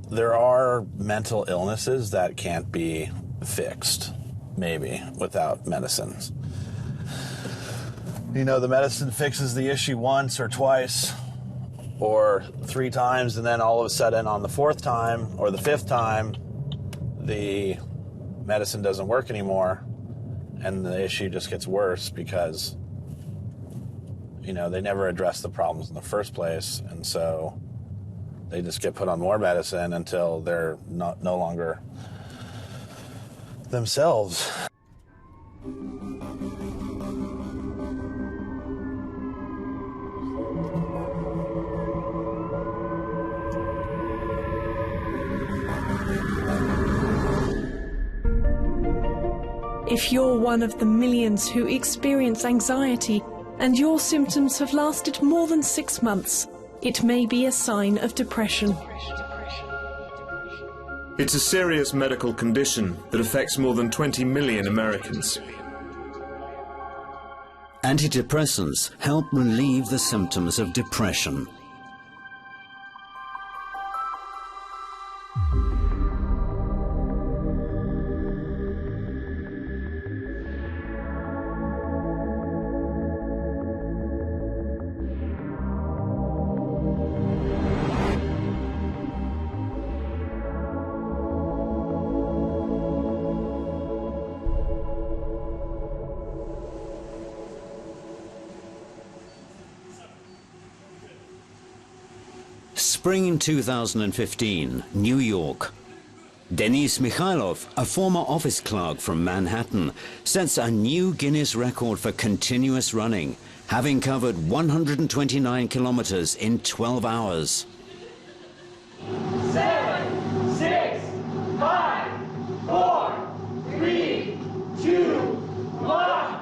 There are mental illnesses that can't be fixed, maybe, without medicines. You know, the medicine fixes the issue once or twice or 3 times, and then all of a sudden on the 4th time or the 5th time, the medicine doesn't work anymore, and the issue just gets worse because, you know, they never addressed the problems in the first place, and so they just get put on more medicine until they're no longer themselves. If you're one of the millions who experience anxiety and your symptoms have lasted more than 6 months, it may be a sign of depression. It's a serious medical condition that affects more than 20 million Americans. Antidepressants help relieve the symptoms of depression. Spring 2015, New York. Denis Mikhailov, a former office clerk from Manhattan, sets a new Guinness record for continuous running, having covered 129 kilometers in 12 hours. 7, 6, 5, 4, 3, 2, 1.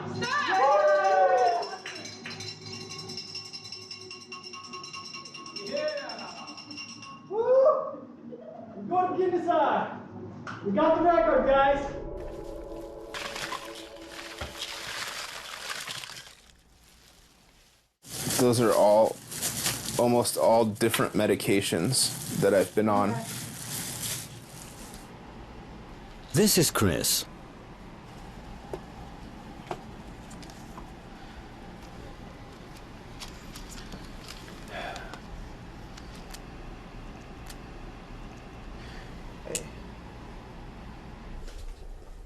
Go to Guinness. We got the record, guys. Those are almost all different medications that I've been on. This is Chris.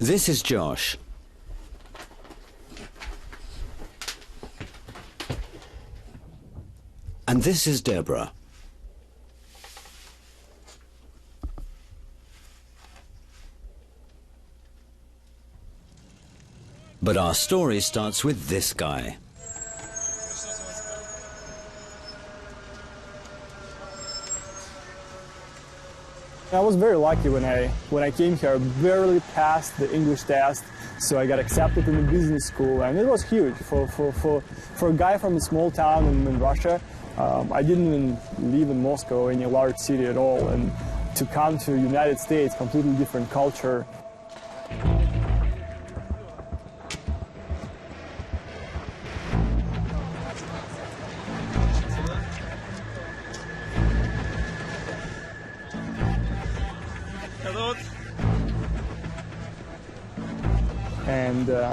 This is Josh. And this is Deborah. But our story starts with this guy. I was very lucky when I came here. I barely passed the English test, so I got accepted in the business school, and it was huge for a guy from a small town in Russia. I didn't even live in Moscow, any large city at all, and to come to the United States, completely different culture.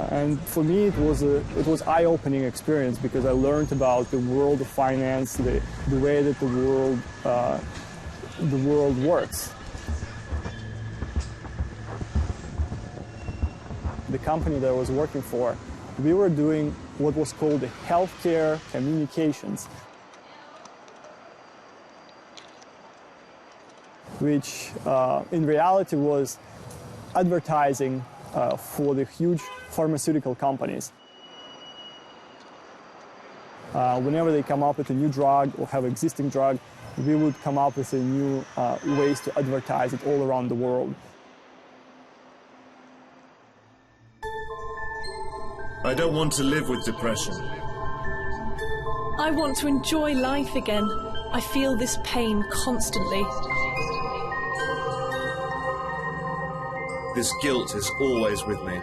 And for me, it was eye-opening experience because I learned about the world of finance, the way that the world works. The company that I was working for, we were doing what was called the healthcare communications, which in reality was advertising for the huge pharmaceutical companies. Whenever they come up with a new drug or have existing drug, we would come up with a new ways to advertise it all around the world. I don't want to live with depression. I want to enjoy life again. I feel this pain constantly. This guilt is always with me.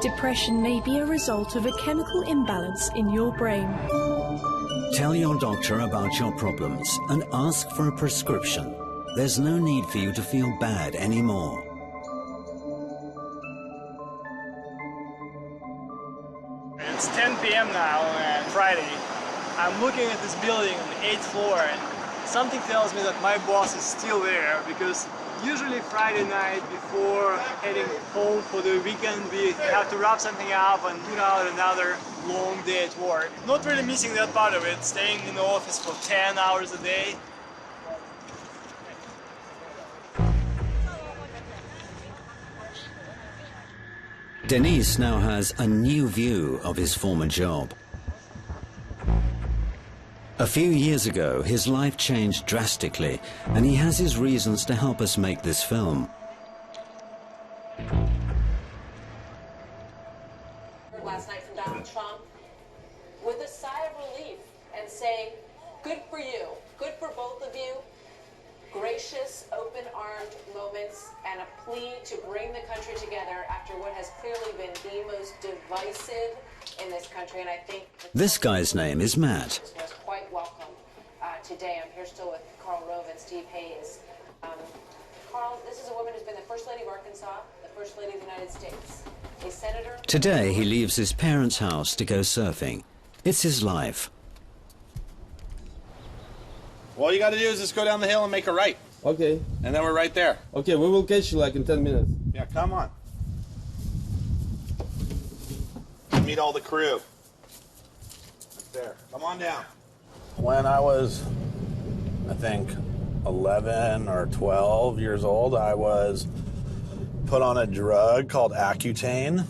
Depression may be a result of a chemical imbalance in your brain. Tell your doctor about your problems and ask for a prescription. There's no need for you to feel bad anymore. It's 10 p.m. now on Friday. I'm looking at this building on the 8th floor, and something tells me that my boss is still there, because usually Friday night before heading home for the weekend we have to wrap something up and put out another long day at work. Not really missing that part of it, staying in the office for 10 hours a day. Denis now has a new view of his former job. A few years ago, his life changed drastically, and he has his reasons to help us make this film. Last night from Donald Trump with a sigh of relief and saying, good for you, good for both of you. Gracious, open-armed moments and a plea to bring the country together after what has clearly been the most divisive in this country. And I think This guy's name is Matt. was quite welcome today. I'm here still with Carl Rove and Steve Hayes. Carl, this is a woman who's been the First Lady of Arkansas, the First Lady of the United States, a senator. Today, he leaves his parents' house to go surfing. It's his life. All you got to do is just go down the hill and make a right. Okay. And then we're right there. Okay, we will catch you like in 10 minutes. Yeah, come on. Meet all the crew. Right there. Come on down. When I was, I think, 11 or 12 years old, I was put on a drug called Accutane,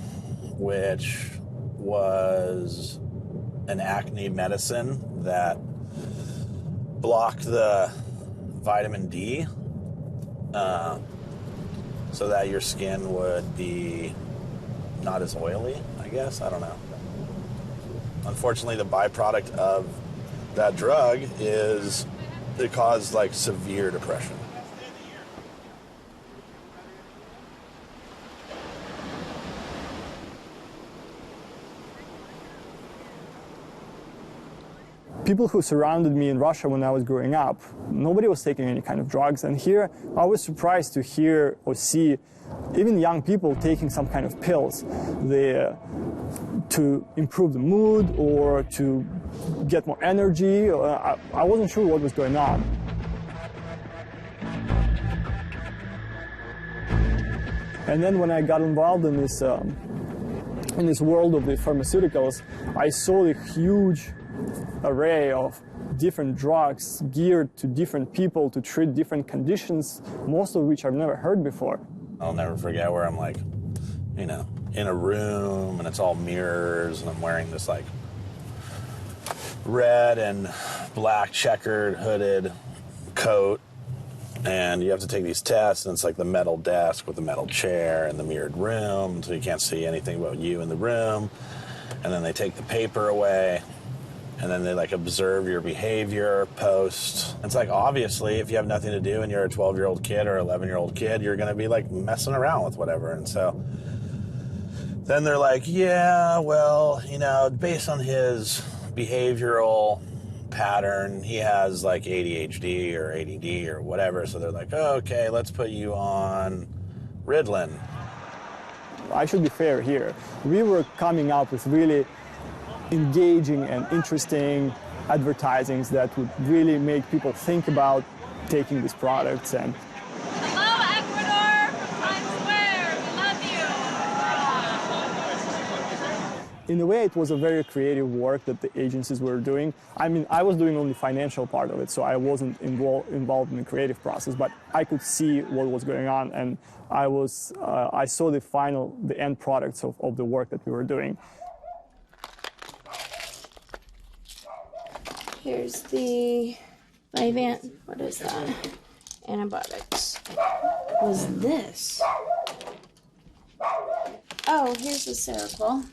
which was an acne medicine that blocked the vitamin D so that your skin would be not as oily, I guess. I don't know. Unfortunately, the byproduct of that drug is it caused like severe depression. People who surrounded me in Russia when I was growing up, nobody was taking any kind of drugs. And here I was surprised to hear or see even young people taking some kind of pills to improve the mood or to get more energy. I wasn't sure what was going on. And then when I got involved in this world of the pharmaceuticals, I saw the huge array of different drugs geared to different people to treat different conditions, most of which I've never heard before. I'll never forget where I'm like, you know, in a room and it's all mirrors and I'm wearing this like red and black checkered hooded coat and you have to take these tests and it's like the metal desk with the metal chair and the mirrored room so you can't see anything about you in the room, and then they take the paper away and then they like observe your behavior post. It's like obviously if you have nothing to do and you're a 12-year-old kid or 11-year-old kid, you're gonna be like messing around with whatever. And so then they're like, yeah, well, you know, based on his behavioral pattern, he has like ADHD or ADD or whatever. So they're like, oh, okay, let's put you on Ritalin. I should be fair here. We were coming up with really engaging and interesting advertisings that would really make people think about taking these products. And hello, Ecuador, from Times Square, we love you. In a way, it was a very creative work that the agencies were doing. I mean, I was doing only financial part of it, so I wasn't involved in the creative process, but I could see what was going on, and I saw the end products of the work that we were doing. Here's the what is that? Antibiotics. What is this? Oh, here's the Seroquel.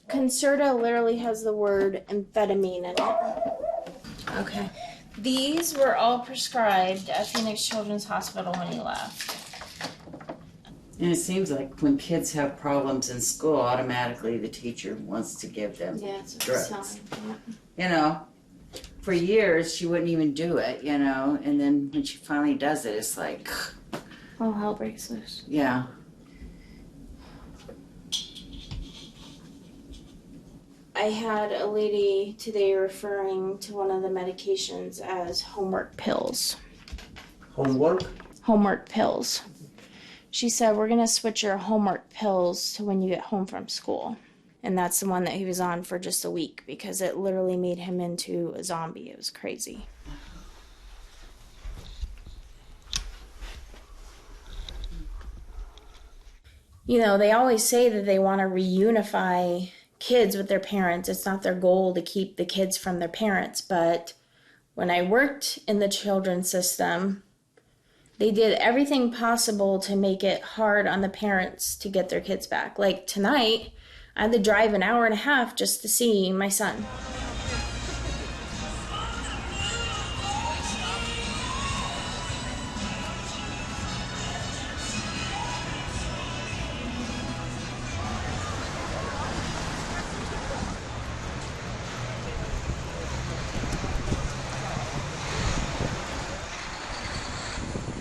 Concerta literally has the word amphetamine in it. Okay. These were all prescribed at Phoenix Children's Hospital when he left. And it seems like when kids have problems in school, automatically the teacher wants to give them drugs. You know, for years she wouldn't even do it, you know, and then when she finally does it, it's like, all hell breaks loose. yeah. I had a lady today referring to one of the medications as homework pills. Homework? Homework pills. She said, we're going to switch your homework pills to when you get home from school. And that's the one that he was on for just a week because it literally made him into a zombie. It was crazy. You know, they always say that they want to reunify kids with their parents. It's not their goal to keep the kids from their parents. But when I worked in the children's system, they did everything possible to make it hard on the parents to get their kids back. Like tonight, I had to drive an hour and a half just to see my son.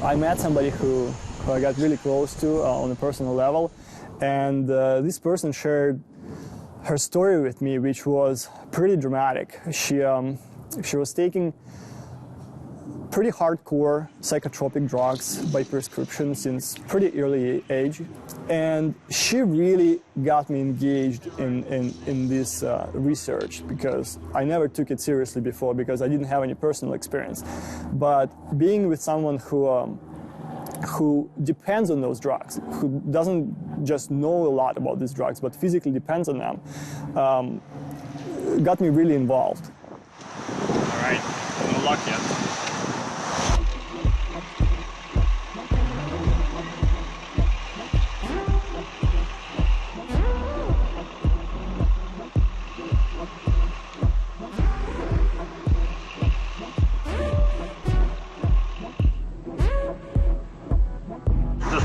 I met somebody who I got really close to on a personal level, and this person shared her story with me, which was pretty dramatic. She was taking pretty hardcore psychotropic drugs by prescription since pretty early age, and she really got me engaged in this research because I never took it seriously before because I didn't have any personal experience. But being with someone who depends on those drugs, who doesn't just know a lot about these drugs but physically depends on them, got me really involved. All right, no luck yet.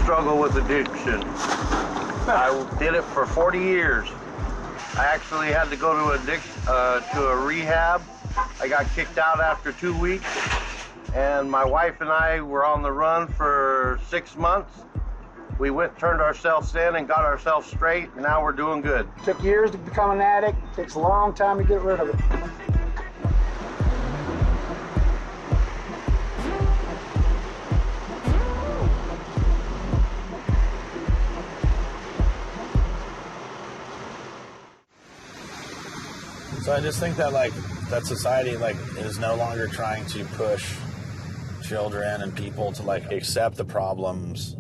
Struggle with addiction. I did it for 40 years. I actually had to go to a rehab. I got kicked out after 2 weeks, and my wife and I were on the run for 6 months. We turned ourselves in and got ourselves straight, and now we're doing good. Took years to become an addict. Takes a long time to get rid of it. So I just think that that society is no longer trying to push children and people to accept the problems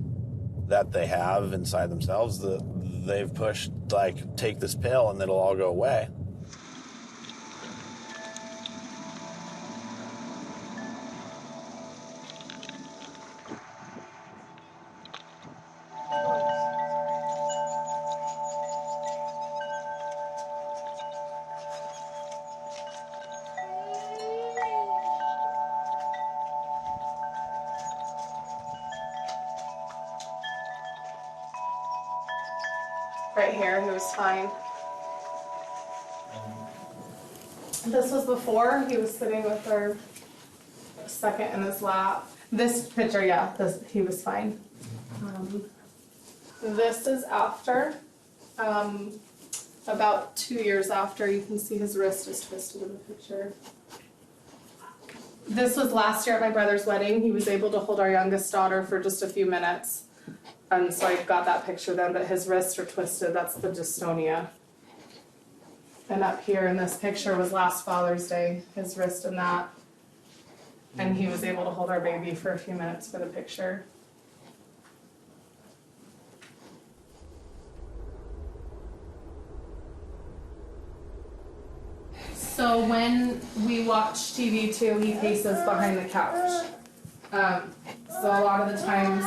that they have inside themselves. They've pushed take this pill and it'll all go away. Right here, he was fine. This was before he was sitting with her second in his lap. This picture, yeah, he was fine. This is after, about 2 years after. You can see his wrist is twisted in the picture. This was last year at my brother's wedding. He was able to hold our youngest daughter for just a few minutes. And so I got that picture then, but his wrists are twisted. That's the dystonia. And up here in this picture was last Father's Day, his wrist and that. And he was able to hold our baby for a few minutes for the picture. So when we watch TV too, he faces behind the couch. So a lot of the times...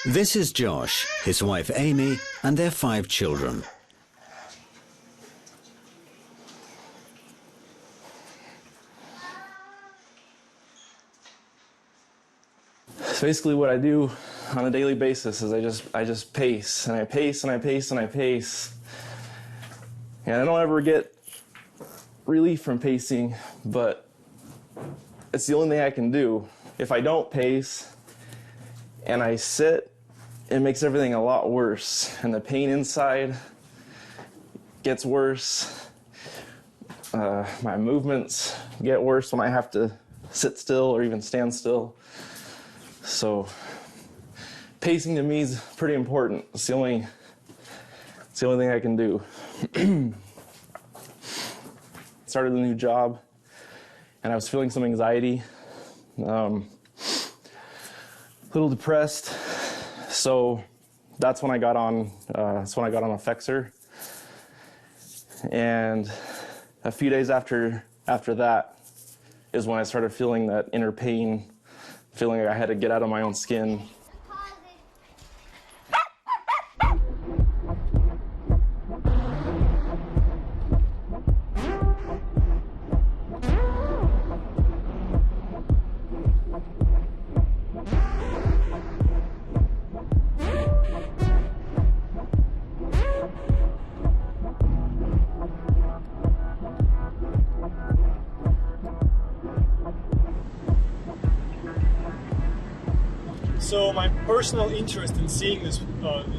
This is Josh, his wife Amy, and their 5 children. So basically what I do on a daily basis is I just pace, and I pace, and I pace, and I pace. And I don't ever get relief from pacing, but it's the only thing I can do. If I don't pace and I sit, it makes everything a lot worse, and the pain inside gets worse. My movements get worse when I have to sit still or even stand still. So pacing to me is pretty important. It's the only thing I can do. Started a new job, and I was feeling some anxiety, a little depressed. So that's when I got on. Effexor, and a few days after that is when I started feeling that inner pain, feeling like I had to get out of my own skin. So my personal interest in seeing this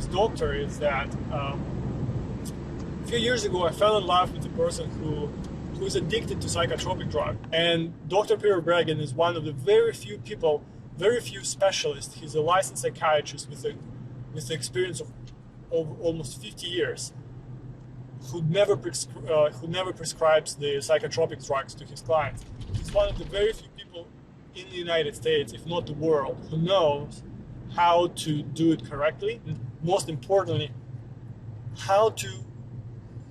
doctor is that a few years ago I fell in love with a person who is addicted to psychotropic drugs. And Dr. Peter Bregan is one of the very few people, very few specialists. He's a licensed psychiatrist with the experience of almost 50 years, who never prescribes the psychotropic drugs to his clients. He's one of the very few people in the United States, if not the world, who knows how to do it correctly, and most importantly, how to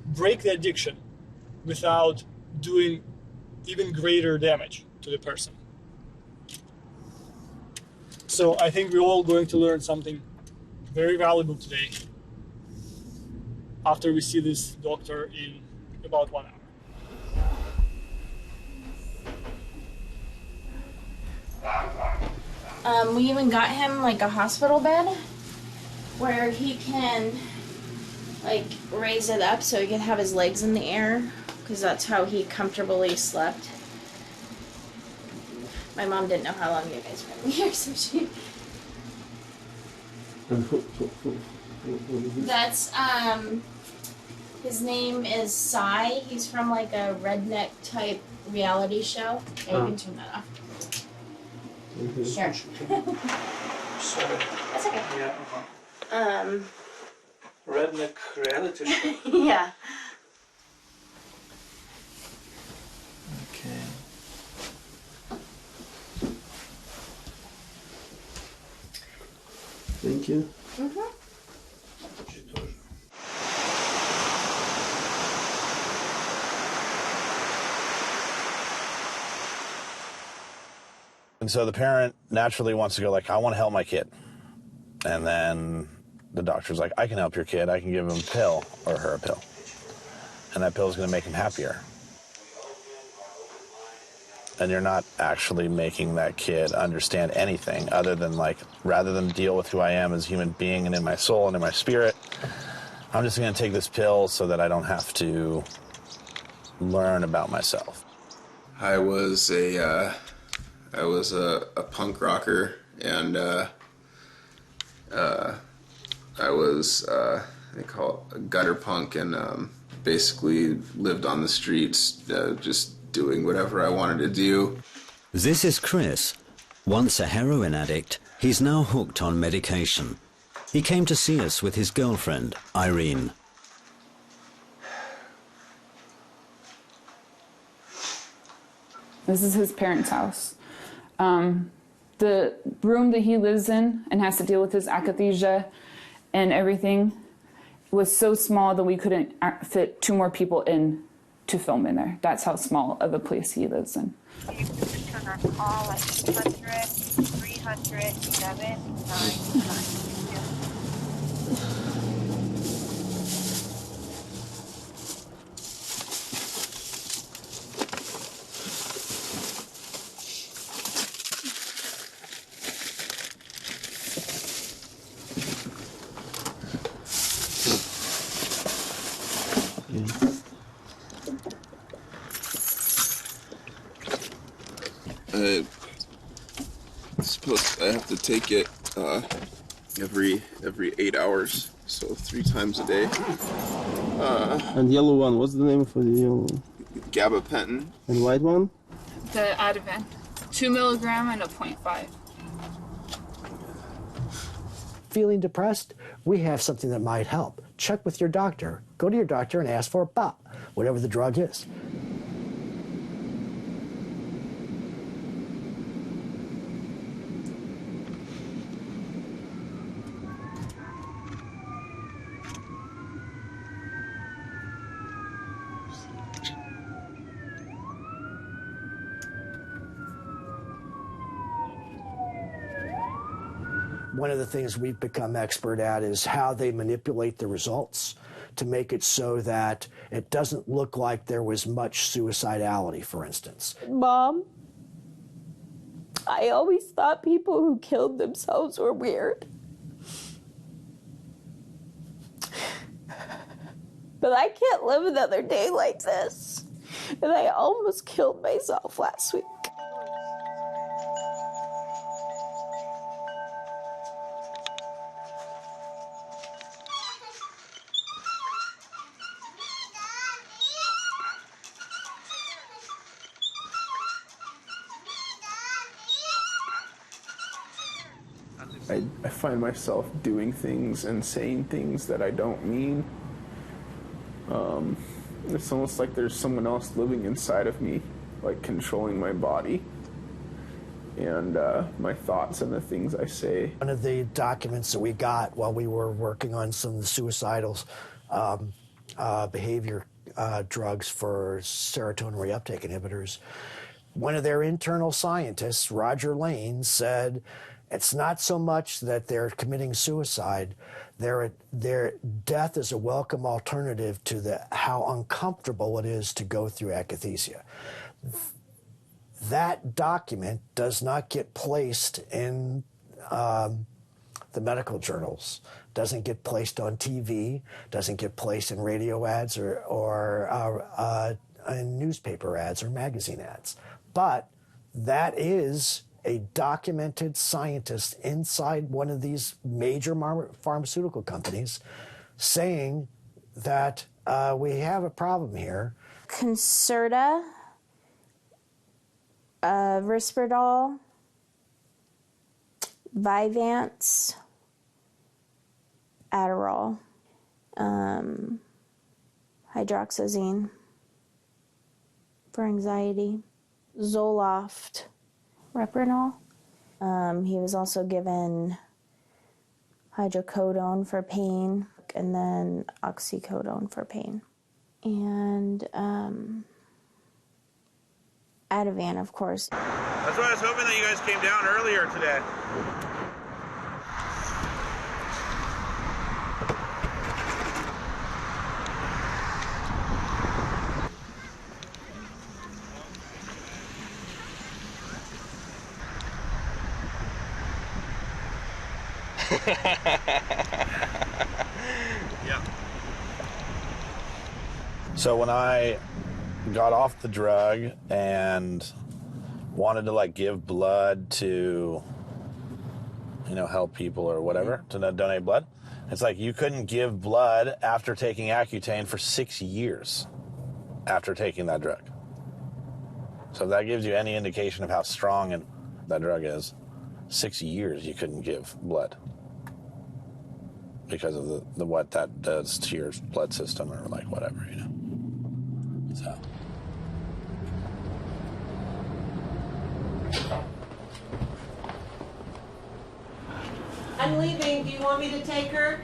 break the addiction without doing even greater damage to the person. So I think we're all going to learn something very valuable today after we see this doctor in about 1 hour. We even got him like a hospital bed where he can like raise it up so he can have his legs in the air, because that's how he comfortably slept. My mom didn't know how long you guys were in here, so she... That's, his name is Cy. He's from like a redneck type reality show. Yeah, you can turn that off. Sure. Sorry. That's okay. Yeah. Redneck reality show. Yeah. Okay. Thank you. Mm-hmm. And so the parent naturally wants to go like, I want to help my kid. And then the doctor's like, I can help your kid. I can give him a pill or her a pill. And that pill is going to make him happier. And you're not actually making that kid understand anything other than like, rather than deal with who I am as a human being and in my soul and in my spirit, I'm just going to take this pill so that I don't have to learn about myself. I was a punk rocker, and I was they call it a gutter punk, and basically lived on the streets, just doing whatever I wanted to do. This is Chris. Once a heroin addict, he's now hooked on medication. He came to see us with his girlfriend, Irene. This is his parents' house. The room that he lives in and has to deal with his akathisia and everything was so small that we couldn't fit 2 more people in to film in there. That's how small of a place he lives in. You can return our call at 800-300-799. I have to take it every 8 hours, so 3 times a day. And yellow one, what's the name for the yellow one? Gabapentin. And white one? The Ativan, 2 milligram and a 0.5. Feeling depressed? We have something that might help. Check with your doctor. Go to your doctor and ask for BOP, whatever the drug is. One of the things we've become expert at is how they manipulate the results to make it so that it doesn't look like there was much suicidality, for instance. Mom, I always thought people who killed themselves were weird. But I can't live another day like this. And I almost killed myself last week. I find myself doing things and saying things that I don't mean. It's almost like there's someone else living inside of me, like controlling my body and my thoughts and the things I say. One of the documents that we got while we were working on some of the suicidal behavior drugs for serotonin reuptake inhibitors, one of their internal scientists, Roger Lane, said it's not so much that they're committing suicide. Their death is a welcome alternative to how uncomfortable it is to go through akathisia. That document does not get placed in the medical journals, doesn't get placed on TV, doesn't get placed in radio ads or in newspaper ads or magazine ads. But that is a documented scientist inside one of these major pharmaceutical companies saying that we have a problem here. Concerta, Risperdal, Vyvanse, Adderall, hydroxyzine for anxiety, Zoloft, Retinol. He was also given hydrocodone for pain and then oxycodone for pain. And Ativan, of course. That's why I was hoping that you guys came down earlier today. Yeah. So when I got off the drug and wanted to like give blood to, help people or whatever, to donate blood, it's like you couldn't give blood after taking Accutane for 6 years after taking that drug. So if that gives you any indication of how strong that drug is, 6 years you couldn't give blood because of the what that does to your blood system or like whatever, So. I'm leaving. Do you want me to take her?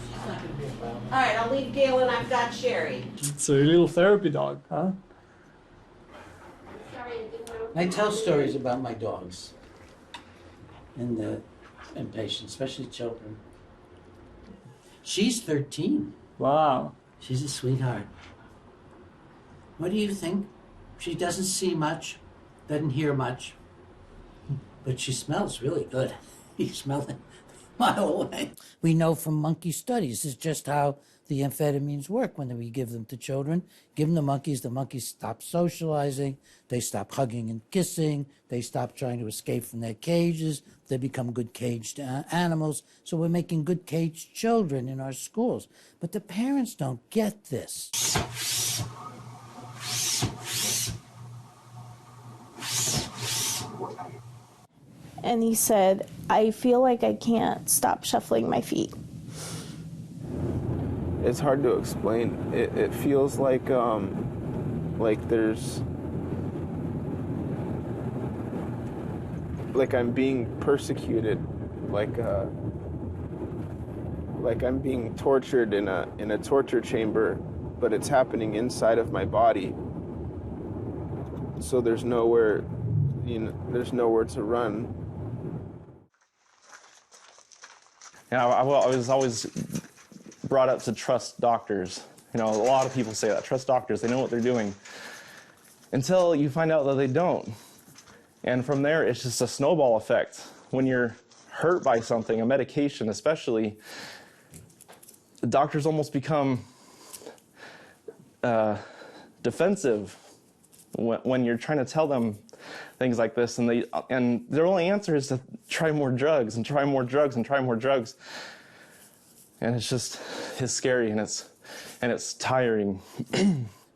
She's not going to be a problem. All right, I'll leave Gail and I've got Sherry. It's a little therapy dog, huh? I tell stories about my dogs and patients, especially children. She's 13. Wow. She's a sweetheart. What do you think? She doesn't see much, doesn't hear much, but she smells really good. You smell it a mile away. We know from monkey studies is just how the amphetamines work when we give them to children. Give them the monkeys stop socializing, they stop hugging and kissing, they stop trying to escape from their cages, they become good caged animals. So we're making good caged children in our schools. But the parents don't get this. And he said, I feel like I can't stop shuffling my feet. It's hard to explain. It feels like there's, like I'm being persecuted, like I'm being tortured in a torture chamber, but it's happening inside of my body. So there's nowhere, there's nowhere to run. Yeah, I was always brought up to trust doctors. A lot of people say that, trust doctors, they know what they're doing. Until you find out that they don't. And from there, it's just a snowball effect. When you're hurt by something, a medication especially, the doctors almost become defensive when you're trying to tell them things like this, and their only answer is to try more drugs and try more drugs and try more drugs. And it's scary and it's tiring.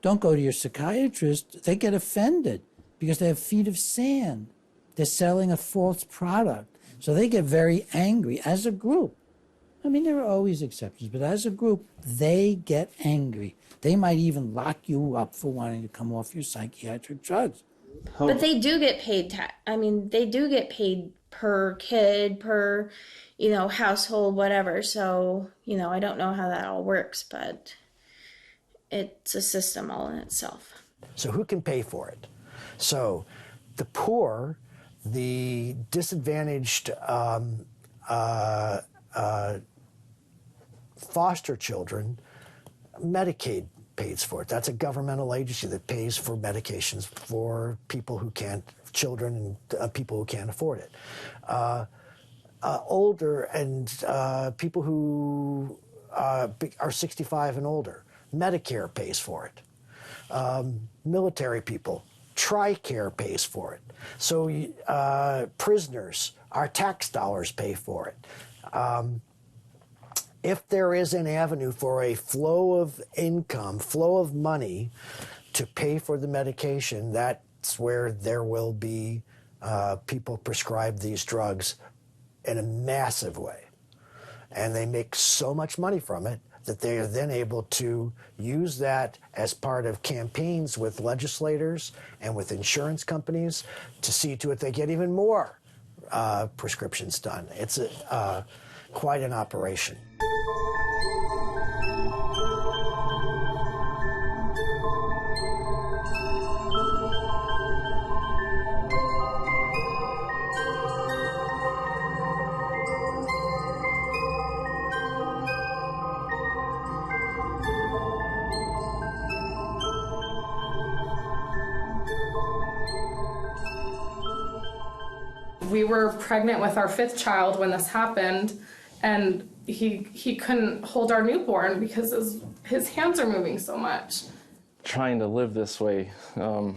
Don't go to your psychiatrist. They get offended because they have feet of sand. They're selling a false product. So they get very angry as a group. I mean, there are always exceptions, but as a group, they get angry. They might even lock you up for wanting to come off your psychiatric drugs. But they do get paid. They do get paid per kid, per, household, whatever. So, I don't know how that all works, but it's a system all in itself. So who can pay for it? So the poor, the disadvantaged foster children, Medicaid pays for it. That's a governmental agency that pays for medications for people who can't, children and people who can't afford it. Older and people who are 65 and older, Medicare pays for it. Military people, TRICARE pays for it. So prisoners, our tax dollars pay for it. If there is an avenue for a flow of income, flow of money to pay for the medication, that's where there will be people prescribed these drugs in a massive way. And they make so much money from it that they are then able to use that as part of campaigns with legislators and with insurance companies to see to it they get even more prescriptions done. It's quite an operation. We were pregnant with our 5th child when this happened, and he couldn't hold our newborn because his hands are moving so much. Trying to live this way, like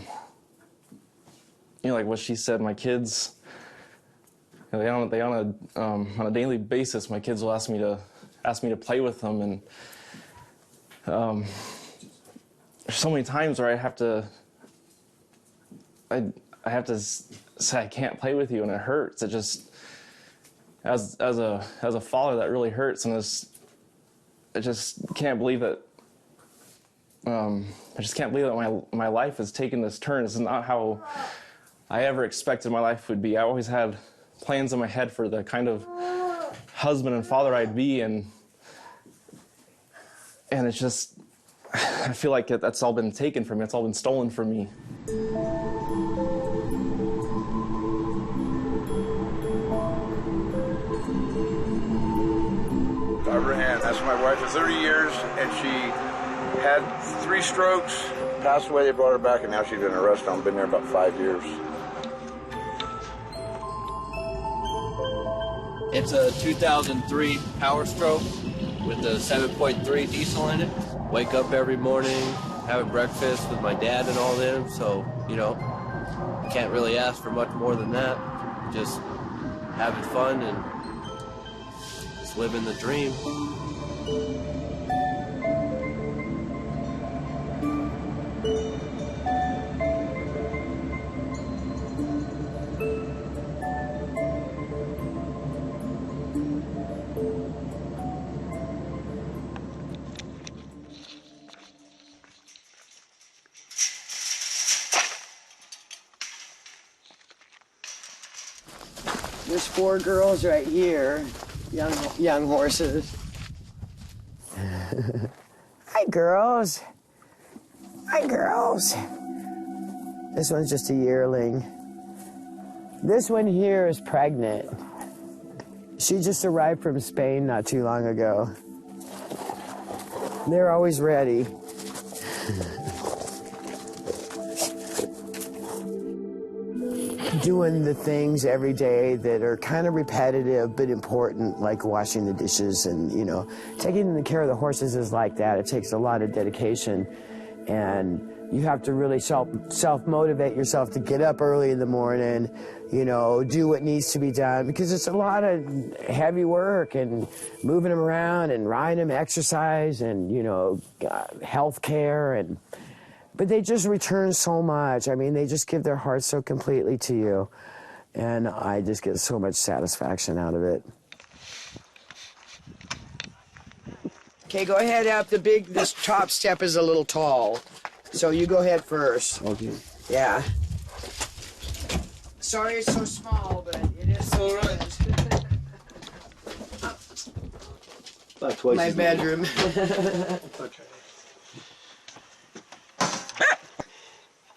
what she said, my kids, they on a daily basis, my kids will ask me to play with them, and there's so many times where I have to say I can't play with you, and it hurts. It just, as a father, that really hurts, and I just can't believe that. I just can't believe that my life has taken this turn. This is not how I ever expected my life would be. I always had plans in my head for the kind of husband and father I'd be, and it's just, I feel like that's all been taken from me. It's all been stolen from me. Abraham, that's my wife for 30 years, and she had 3 strokes, passed away, they brought her back, and now she's in a rest home. Been there about 5 years. It's a 2003 Power Stroke. with a 7.3 diesel in it. Wake up every morning, having breakfast with my dad and all them. So, you know, can't really ask for much more than that. Just having fun and just living the dream. There's 4 girls right here, young horses. Hi, girls. Hi, girls. This one's just a yearling. This one here is pregnant. She just arrived from Spain not too long ago. They're always ready. Doing the things every day that are kind of repetitive but important, like washing the dishes and, you know, taking care of the horses is like that. It takes a lot of dedication, and you have to really self-motivate yourself to get up early in the morning, you know, do what needs to be done, because it's a lot of heavy work and moving them around and riding them, exercise and, you know, health care and... But they just return so much. I mean, they just give their heart so completely to you. And I just get so much satisfaction out of it. Okay, go ahead up. This top step is a little tall. So you go ahead first. Okay. Yeah. Sorry it's so small, but it is all right. About twice My as bedroom. Okay.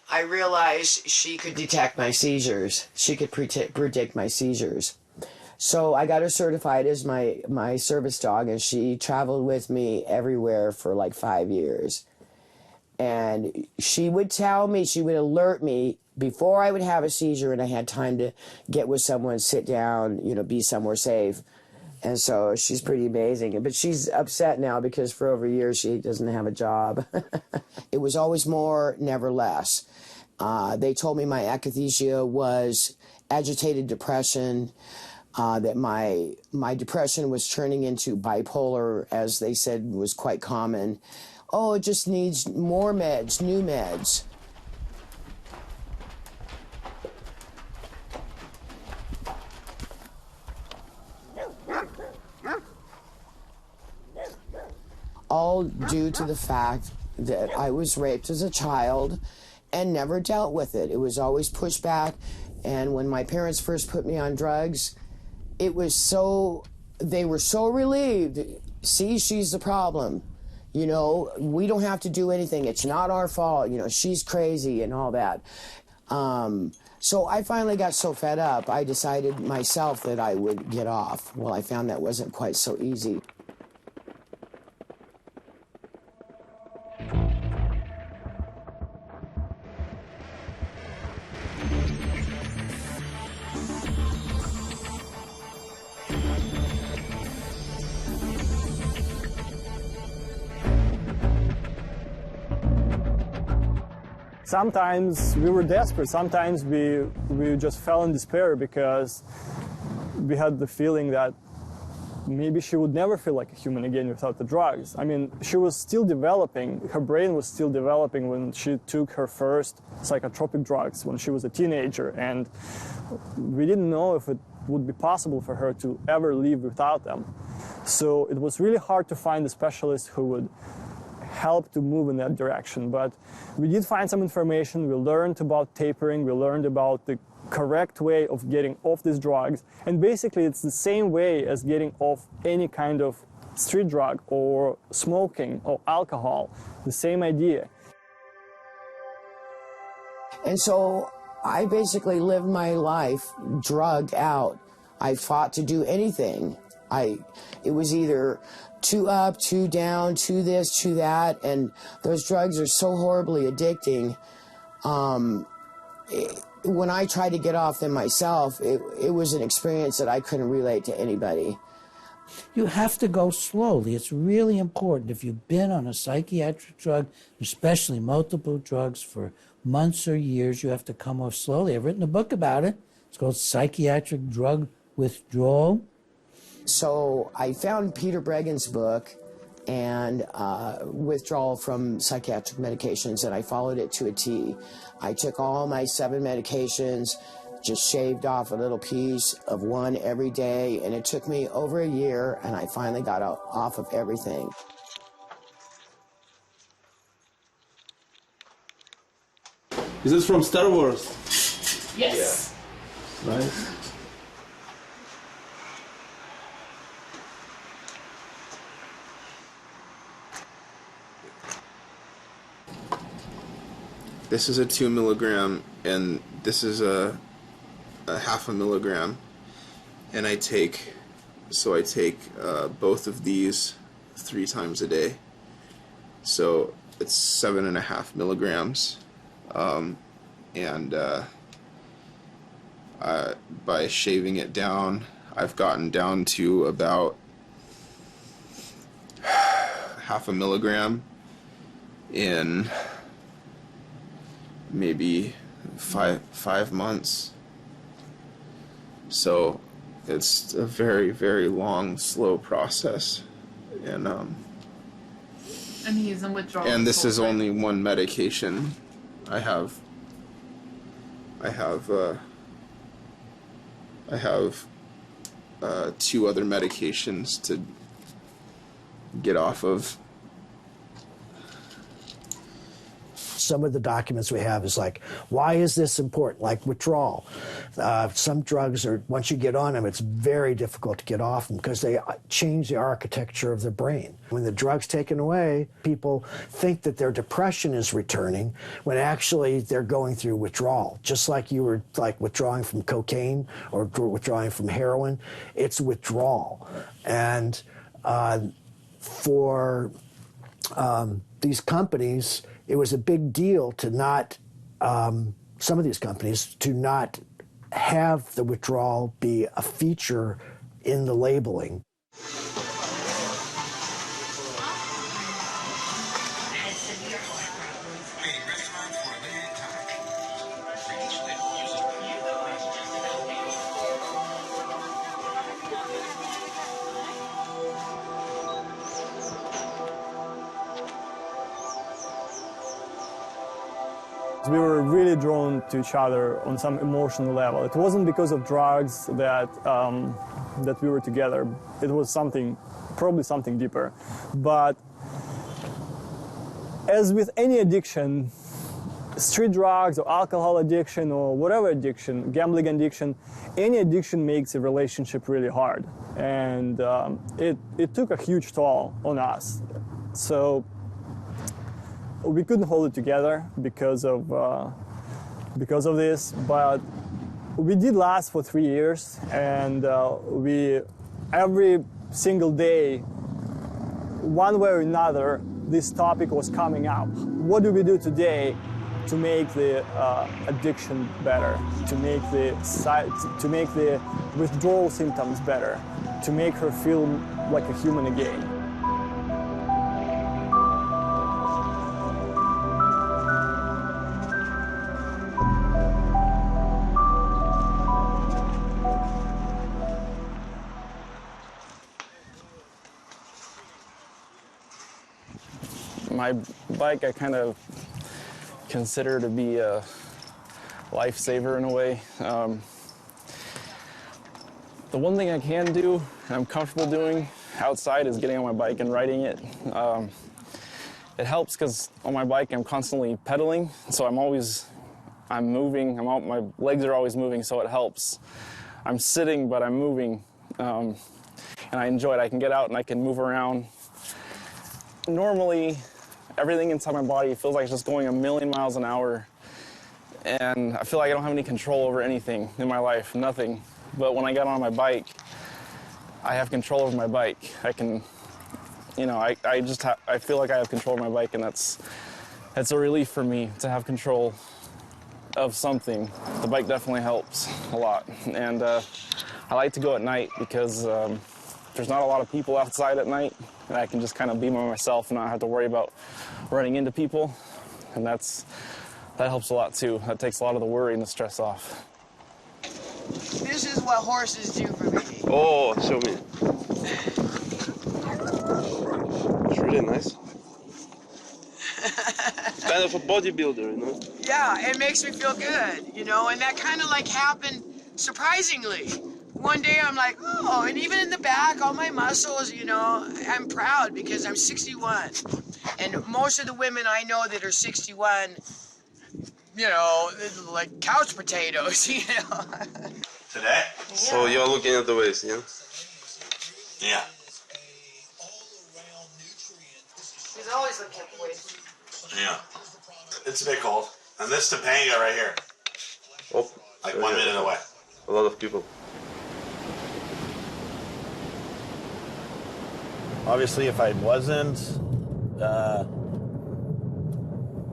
I realized she could detect my seizures. She could predict my seizures. So I got her certified as my service dog, and she traveled with me everywhere for like 5 years. And she would tell me, she would alert me before I would have a seizure and I had time to get with someone, sit down, you know, be somewhere safe. And so she's pretty amazing. But she's upset now because for over years she doesn't have a job. It was always more, never less. They told me my akathisia was agitated depression, that my depression was turning into bipolar, as they said was quite common. Oh, it just needs more meds, new meds. All due to the fact that I was raped as a child and never dealt with it. It was always pushed back. And when my parents first put me on drugs, it was they were so relieved. See, she's the problem. You know, we don't have to do anything. It's not our fault. You know, she's crazy and all that. So I finally got so fed up, I decided myself that I would get off. Well, I found that wasn't quite so easy. Sometimes we were desperate. Sometimes we just fell in despair because we had the feeling that maybe she would never feel like a human again without the drugs. I mean, she was still developing. Her brain was still developing when she took her first psychotropic drugs when she was a teenager, and we didn't know if it would be possible for her to ever live without them. So it was really hard to find a specialist who would help to move in that direction. But we did find some information. We learned about tapering. We learned about the correct way of getting off these drugs. And basically it's the same way as getting off any kind of street drug or smoking or alcohol. The same idea. And so I basically lived my life drugged out. I fought to do anything. It was either too up, too down, too this, too that, and those drugs are so horribly addicting. When I tried to get off them myself, it was an experience that I couldn't relate to anybody. You have to go slowly. It's really important. If you've been on a psychiatric drug, especially multiple drugs for months or years, you have to come off slowly. I've written a book about it. It's called Psychiatric Drug Withdrawal. So I found Peter Bregan's book and withdrawal from psychiatric medications, and I followed it to a T. I took all my 7 medications, just shaved off a little piece of one every day, and it took me over a year, and I finally got off of everything. Is this from Star Wars? Yes. Yeah. Nice. This is a 2 milligram, and this is a half a milligram, and I take both of these 3 times a day, so it's 7.5 milligrams, and by shaving it down, I've gotten down to about half a milligram in maybe five months. So it's a very, very long, slow process, and he's in withdrawal. And this is only one medication. I have 2 other medications to get off of. Some of the documents we have is like, why is this important? Like withdrawal. Some drugs are, once you get on them, it's very difficult to get off them because they change the architecture of the brain. When the drug's taken away, people think that their depression is returning when actually they're going through withdrawal. Just like you were like withdrawing from cocaine or withdrawing from heroin, it's withdrawal. And for these companies, it was a big deal to not, some of these companies, to not have the withdrawal be a feature in the labeling. We were really drawn to each other on some emotional level. It wasn't because of drugs that we were together. It was probably something deeper. But as with any addiction, street drugs or alcohol addiction or whatever addiction, gambling addiction, any addiction makes a relationship really hard. And it took a huge toll on us. So we couldn't hold it together because of this, but we did last for 3 years, and we every single day, one way or another, this topic was coming up. What do we do today to make the addiction better, to make the withdrawal symptoms better, to make her feel like a human again? My bike I kind of consider to be a lifesaver in a way. The one thing I can do, and I'm comfortable doing outside, is getting on my bike and riding it. It helps because on my bike I'm constantly pedaling, so I'm moving, my legs are always moving, so it helps. I'm sitting, but I'm moving, and I enjoy it. I can get out and I can move around. Normally, everything inside my body feels like it's just going 1,000,000 miles an hour, and I feel like I don't have any control over anything in my life, nothing. But when I get on my bike, I have control over my bike. I can, I feel like I have control of my bike, and that's a relief for me to have control of something. The bike definitely helps a lot, and I like to go at night because there's not a lot of people outside at night, and I can just kind of be by myself and not have to worry about running into people. And that helps a lot too. That takes a lot of the worry and the stress off. This is what horses do for me. Oh, show me. It's really nice. It's kind of a bodybuilder, you know? Yeah, it makes me feel good, you know, and that kind of like happened surprisingly. One day I'm like, oh, and even in the back, all my muscles, you know, I'm proud because I'm 61. And most of the women I know that are 61, you know, like couch potatoes, you know. Today? So you're looking at the waist, yeah? Yeah. He's always looking at the waist. Yeah. It's a bit cold. And this Topanga right here. Oh. Like 1 minute away. A lot of people. Obviously, if I wasn't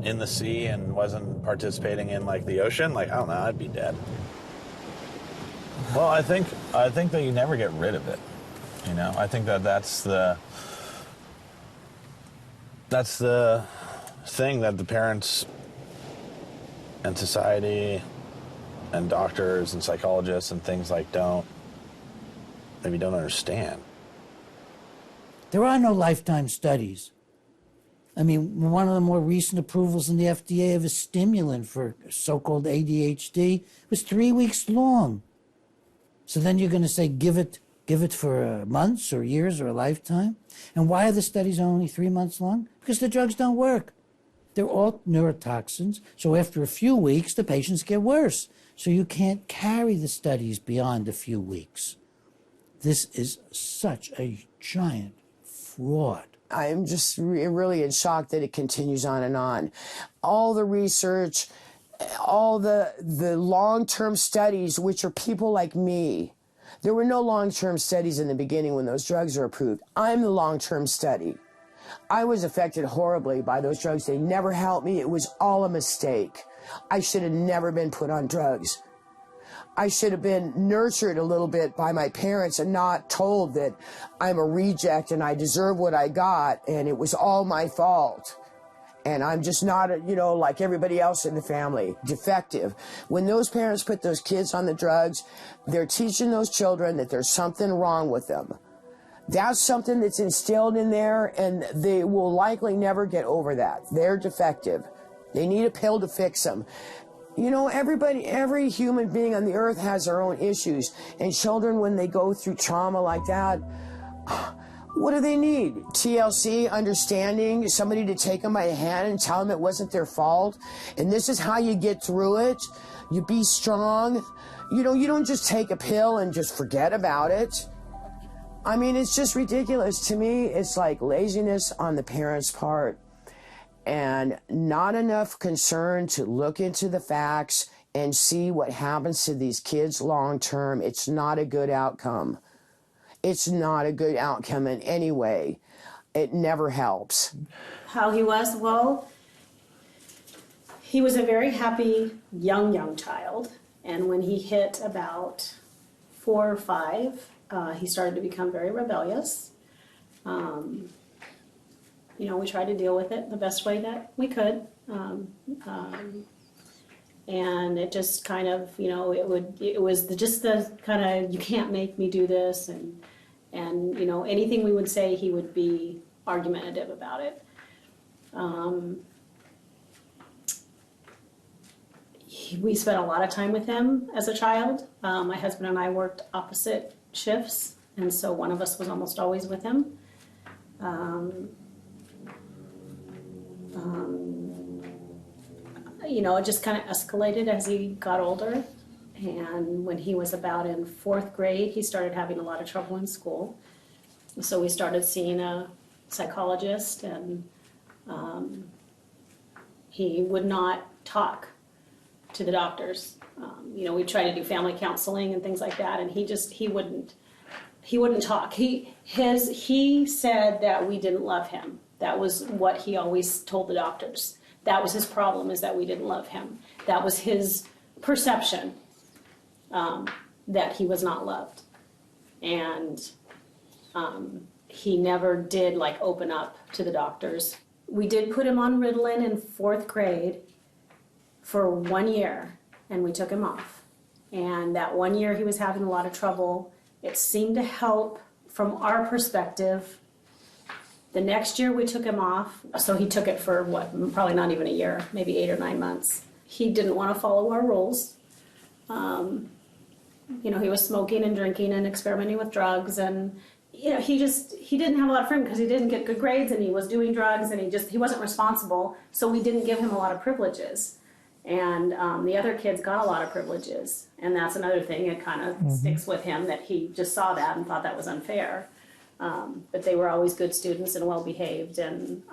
in the sea and wasn't participating in like the ocean, like I don't know, I'd be dead. Well, I think that you never get rid of it. You know, I think that's the thing that the parents and society and doctors and psychologists and things like maybe don't understand. There are no lifetime studies. I mean, one of the more recent approvals in the FDA of a stimulant for so-called ADHD was 3 weeks long. So then you're going to say give it for months or years or a lifetime? And why are the studies only 3 months long? Because the drugs don't work. They're all neurotoxins, so after a few weeks, the patients get worse. So you can't carry the studies beyond a few weeks. This is such a giant fraud. I'm just really in shock that it continues on and on. All the research, all the long-term studies, which are people like me. There were no long-term studies in the beginning when those drugs are approved. I'm the long-term study. I was affected horribly by those drugs. They never helped me. It was all a mistake. I should have never been put on drugs. I should have been nurtured a little bit by my parents and not told that I'm a reject and I deserve what I got and it was all my fault. And I'm just not, like everybody else in the family, defective. When those parents put those kids on the drugs, they're teaching those children that there's something wrong with them. That's something that's instilled in there, and they will likely never get over that. They're defective. They need a pill to fix them. You know, every human being on the earth has their own issues. And children, when they go through trauma like that, what do they need? TLC, understanding, somebody to take them by the hand and tell them it wasn't their fault. And this is how you get through it. You be strong. You don't just take a pill and just forget about it. I mean, it's just ridiculous. To me, it's like laziness on the parents' part and not enough concern to look into the facts and see what happens to these kids long term. It's not a good outcome. It's not a good outcome in any way. It never helps. How he was? Well, he was a very happy young child. And when he hit about 4 or 5, he started to become very rebellious. We tried to deal with it the best way that we could. And it just kind of, it was just the kind of, you can't make me do this. And anything we would say, he would be argumentative about it. We spent a lot of time with him as a child. My husband and I worked opposite shifts, and so one of us was almost always with him. It just kind of escalated as he got older. And when he was about in 4th grade, he started having a lot of trouble in school. So we started seeing a psychologist, and he would not talk to the doctors. We tried to do family counseling and things like that, and he wouldn't talk. He said that we didn't love him. That was what he always told the doctors. That was his problem, is that we didn't love him. That was his perception, that he was not loved. And He never did like open up to the doctors. We did put him on Ritalin in 4th grade for 1 year, and we took him off. And that 1 year he was having a lot of trouble. It seemed to help from our perspective. The next year we took him off, so he took it for probably not even a year, maybe 8 or 9 months. He didn't want to follow our rules. He was smoking and drinking and experimenting with drugs, and he didn't have a lot of freedom because he didn't get good grades and he was doing drugs and he wasn't responsible, so we didn't give him a lot of privileges. And the other kids got a lot of privileges, and that's another thing. It kind of sticks with him that he just saw that and thought that was unfair. But they were always good students and well behaved, and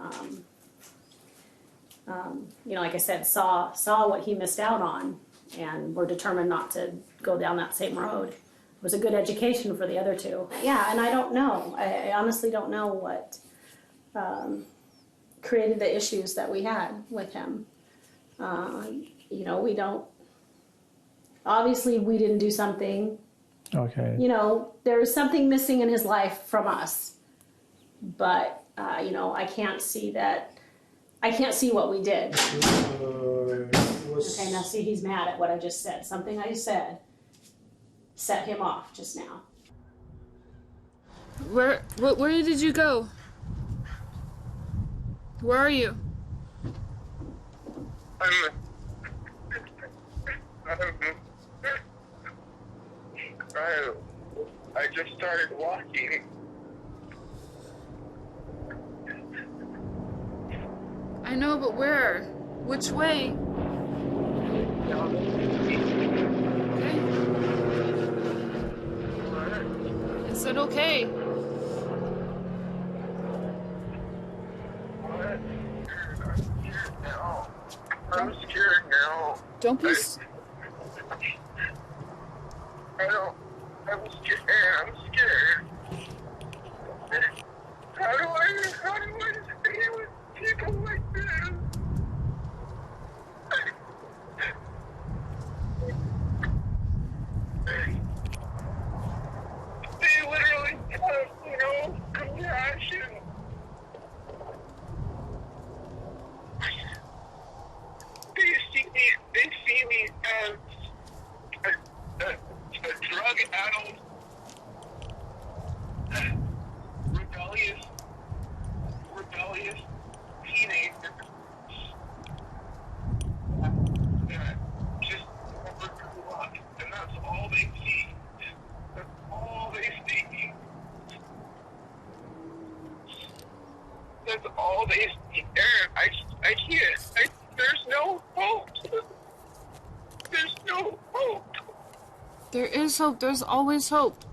like I said, saw what he missed out on, and were determined not to go down that same road. It was a good education for the other two. Yeah, and I don't know. I honestly don't know what created the issues that we had with him. We don't. Obviously, we didn't do something. Okay. There was something missing in his life from us, but I can't see that. I can't see what we did. Okay, now see, he's mad at what I just said. Something I said set him off just now. Where did you go? Where are you? I just started walking. I know, but where? Which way? Okay. I said okay. I'm scared now. Don't be. I'm scared. I'm scared. How do I stay with people like this? They literally have no compassion. They see me as a drug addled, rebellious teenager that just never grew up, and that's all they see. That's all they see. That's all they see. Aaron, I can't. There's no hope. There's no hope. There is hope. There's always hope.